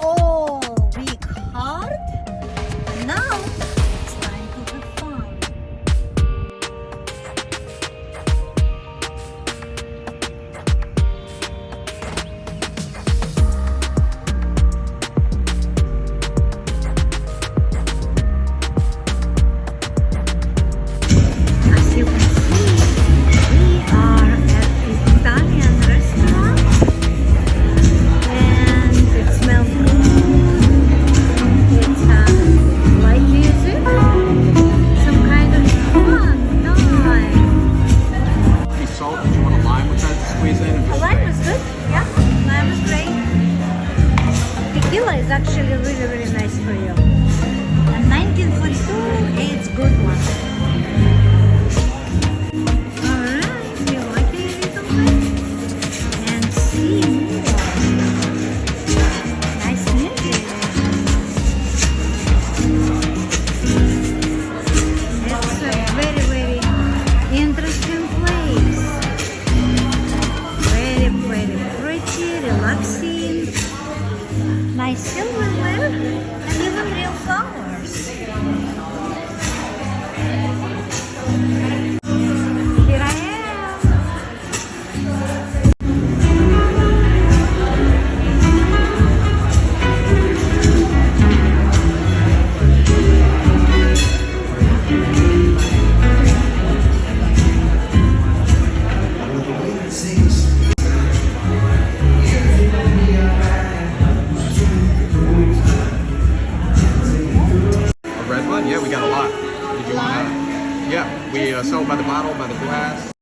all week hard. Now it's time to have fun. As you can see, we are at an Italian restaurant and it smells good. It's light music, some kind of fun time. Any salt? Did you want a lime with that squeeze in? A lime was good, yeah, lime was great. Tequila is actually really nice for you. And 1942, it's good one. Alright, you like it a little bit? And see more. Nice music. It's a very interesting place. Very pretty, relaxing. Nice silverware and even real flowers. Here I am. A red one? Yeah, we got a lot. Did you want to? Yeah, we sell by the bottle, by the glass.